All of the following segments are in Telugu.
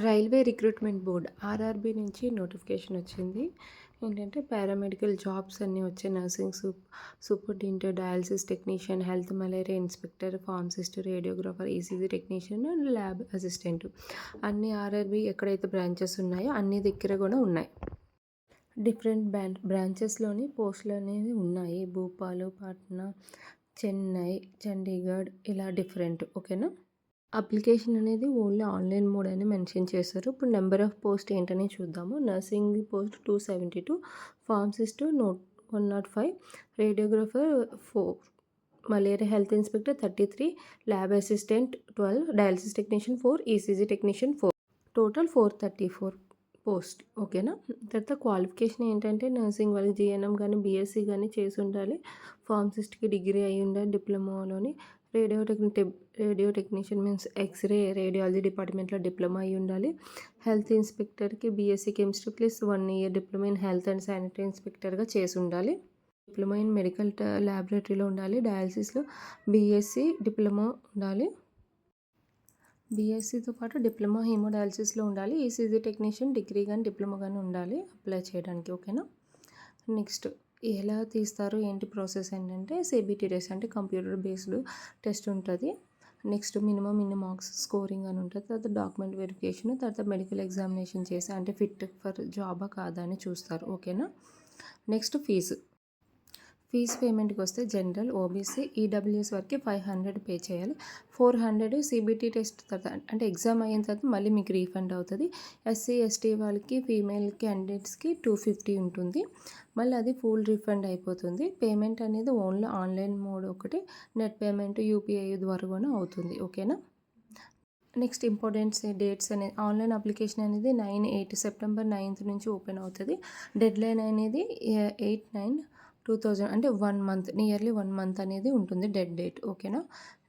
రైల్వే రిక్రూట్మెంట్ బోర్డ్ ఆర్ఆర్బీ నుంచి నోటిఫికేషన్ వచ్చింది. ఏంటంటే పారామెడికల్ జాబ్స్ అన్నీ వచ్చాయి. Nursing superintendent, dialysis technician, health malaria inspector, pharmacist, radiographer, ECG technician and lab assistant అన్ని ఆర్ఆర్బీ ఎక్కడైతే బ్రాంచెస్ ఉన్నాయో అన్ని దగ్గర కూడా ఉన్నాయి. డిఫరెంట్ బ్రాంచెస్లోని పోస్టులు అనేవి ఉన్నాయి. భూపాల్, పాట్నా, చెన్నై, చండీగఢ్ ఇలా డిఫరెంట్. ఓకేనా. అప్లికేషన్ అనేది ఓన్లీ ఆన్లైన్ మోడ్ అని మెన్షన్ చేశారు. ఇప్పుడు నెంబర్ ఆఫ్ పోస్ట్ ఏంటని చూద్దాము. Nursing post 272, pharmacist 105, radiographer 4, malaria health inspector 33, lab assistant 12, dialysis technician 4, ECG technician 4, total 434 post. ఓకేనా. తర్వాత క్వాలిఫికేషన్ ఏంటంటే నర్సింగ్ వాళ్ళకి జీఎన్ఎం కానీ బీఎస్సీ కానీ చేసి ఉండాలి. ఫార్మసిస్ట్కి డిగ్రీ అయి ఉండాలి డిప్లొమాలోని. Radio technician means x ray radiology డిపార్ట్మెంట్లో డిప్లొమా అయి ఉండాలి. హెల్త్ ఇన్స్పెక్టర్కి BSc chemistry plus 1 year diploma in health and sanitary ఇన్స్పెక్టర్గా చేసి ఉండాలి. డిప్లొమా ఇన్ మెడికల్ ల్యాబొరేటరీలో ఉండాలి. డయాలసిస్లో బీఎస్సీ డిప్లొమా ఉండాలి. బీఎస్సీతో పాటు డిప్లొమా హీమోడయాలసిస్లో ఉండాలి. ఈసీజీ టెక్నీషియన్ డిగ్రీ కానీ డిప్లొమా కానీ ఉండాలి అప్లై చేయడానికి. ఓకేనా. నెక్స్ట్ ఎలా తీస్తారు ఏంటి ప్రాసెస్ ఏంటంటే సిబిటి టెస్ట్ అంటే కంప్యూటర్ బేస్డ్ టెస్ట్ ఉంటుంది. నెక్స్ట్ మినిమం ఇన్ని మార్క్స్ స్కోరింగ్ అని ఉంటుంది. తర్వాత డాక్యుమెంట్ వెరిఫికేషన్, తర్వాత మెడికల్ ఎగ్జామినేషన్ చేసి అంటే ఫిట్ ఫర్ జాబా కాదా అని చూస్తారు. ఓకేనా. నెక్స్ట్ ఫీజు పేమెంట్కి వస్తే జనరల్, ఓబీసీ, ఈడబ్ల్యూఎస్ వరకు 500 పే చేయాలి. 400 సిబిటి టెస్ట్ తర్వాత అంటే ఎగ్జామ్ అయిన తర్వాత మళ్ళీ మీకు రీఫండ్ అవుతుంది. ఎస్సీ ఎస్టీ వాళ్ళకి ఫీమేల్ క్యాండిడేట్స్కి 250 ఉంటుంది. మళ్ళీ అది ఫుల్ రీఫండ్ అయిపోతుంది. పేమెంట్ అనేది ఓన్లీ ఆన్లైన్ మోడ్ ఒకటి, నెట్ పేమెంట్ యూపీఐ ద్వారా కూడా అవుతుంది. ఓకేనా. నెక్స్ట్ ఇంపార్టెంట్ డేట్స్ అనేది ఆన్లైన్ అప్లికేషన్ అనేది 9-8 సెప్టెంబర్ 9th నుంచి ఓపెన్ అవుతుంది. డెడ్లైన్ అనేది 8/9/2000 అంటే 1 మంత్ నియర్లీ 1 మంత్ అనేది ఉంటుంది డెడ్ డేట్. ఓకేనా.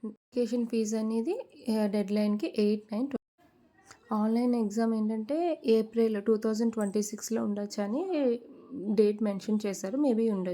అప్లికేషన్ ఫీజు అనేది డెడ్లైన్కి 8/9. ఆన్లైన్ ఎగ్జామ్ ఏంటంటే ఏప్రిల్ 2026లో ఉండొచ్చు అని డేట్ మెన్షన్ చేశారు. మేబీ ఉండొచ్చు.